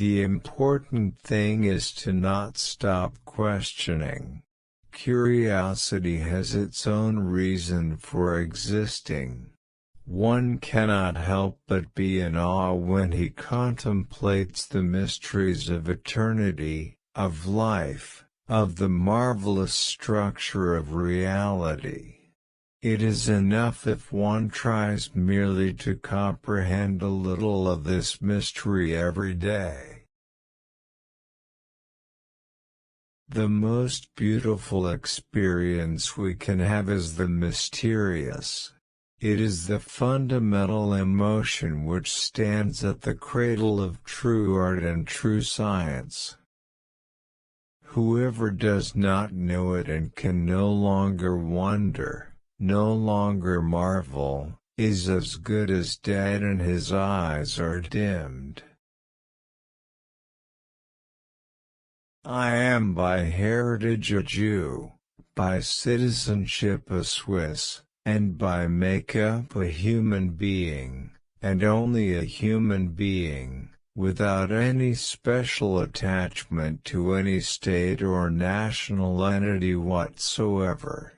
The important thing is to not stop questioning. Curiosity has its own reason for existing. One cannot help but be in awe when he contemplates the mysteries of eternity, of life, of the marvelous structure of reality. It is enough if one tries merely to comprehend a little of this mystery every day. The most beautiful experience we can have is the mysterious. It is the fundamental emotion which stands at the cradle of true art and true science. Whoever does not know it and can no longer wonder, no longer marvel, is as good as dead and his eyes are dimmed. I am by heritage a Jew, by citizenship a Swiss, and by makeup a human being, and only a human being, without any special attachment to any state or national entity whatsoever.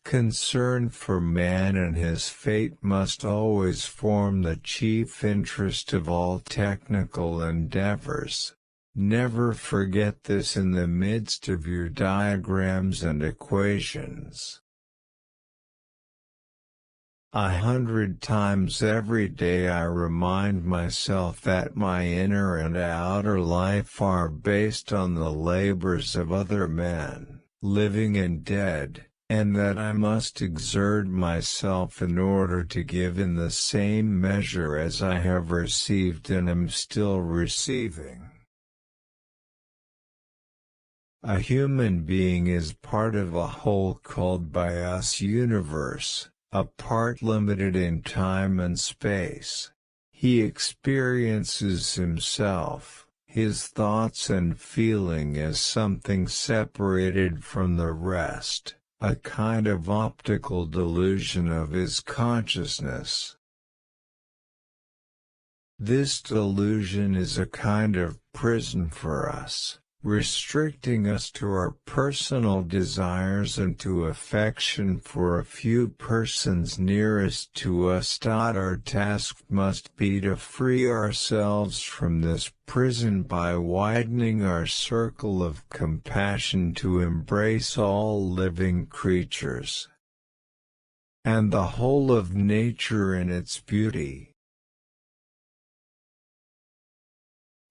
Concern for man and his fate must always form the chief interest of all technical endeavors. Never forget this in the midst of your diagrams and equations. 100 times every day I remind myself that my inner and outer life are based on the labors of other men, living and dead, and that I must exert myself in order to give in the same measure as I have received and am still receiving. A human being is part of a whole called by us universe, a part limited in time and space. He experiences himself, his thoughts and feeling as something separated from the rest, a kind of optical delusion of his consciousness. This delusion is a kind of prison for us, restricting us to our personal desires and to affection for a few persons nearest to us. Our task must be to free ourselves from this prison by widening our circle of compassion to embrace all living creatures and the whole of nature in its beauty.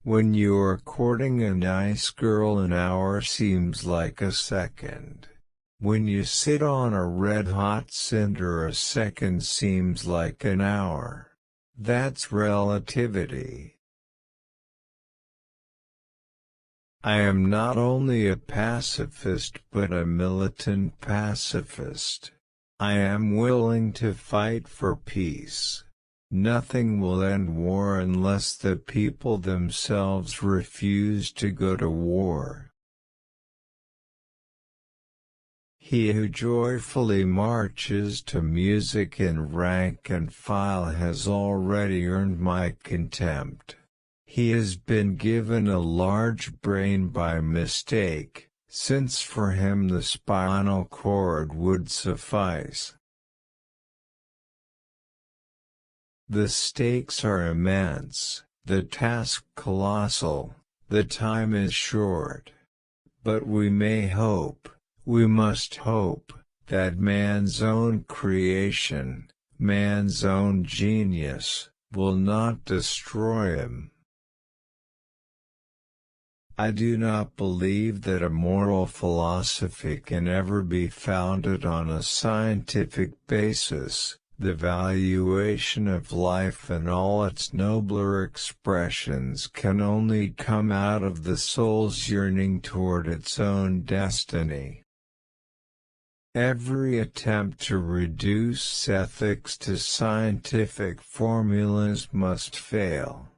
When you are courting a nice girl, an hour seems like a second. When you sit on a red-hot cinder, a second seems like an hour. That's relativity. I am not only a pacifist but a militant pacifist. I am willing to fight for peace. Nothing will end war unless the people themselves refuse to go to war. He who joyfully marches to music in rank and file has already earned my contempt. He has been given a large brain by mistake, since for him the spinal cord would suffice. The stakes are immense, the task colossal, the time is short. But we may hope, we must hope, that man's own creation, man's own genius, will not destroy him. I do not believe that a moral philosophy can ever be founded on a scientific basis. The valuation of life and all its nobler expressions can only come out of the soul's yearning toward its own destiny. Every attempt to reduce ethics to scientific formulas must fail.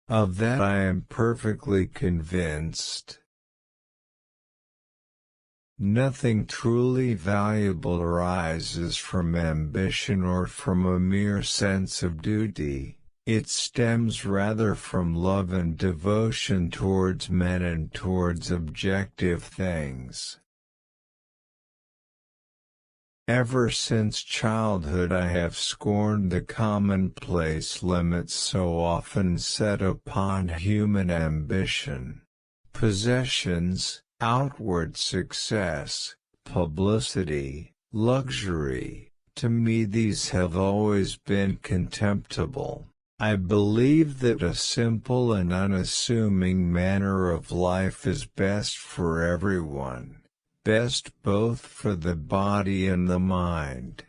Of that I am perfectly convinced. Nothing truly valuable arises from ambition or from a mere sense of duty. It stems rather from love and devotion towards men and towards objective things. Ever since childhood I have scorned the commonplace limits so often set upon human ambition. Possessions, outward success, publicity, luxury, to me these have always been contemptible. I believe that a simple and unassuming manner of life is best for everyone. Best both for the body and the mind.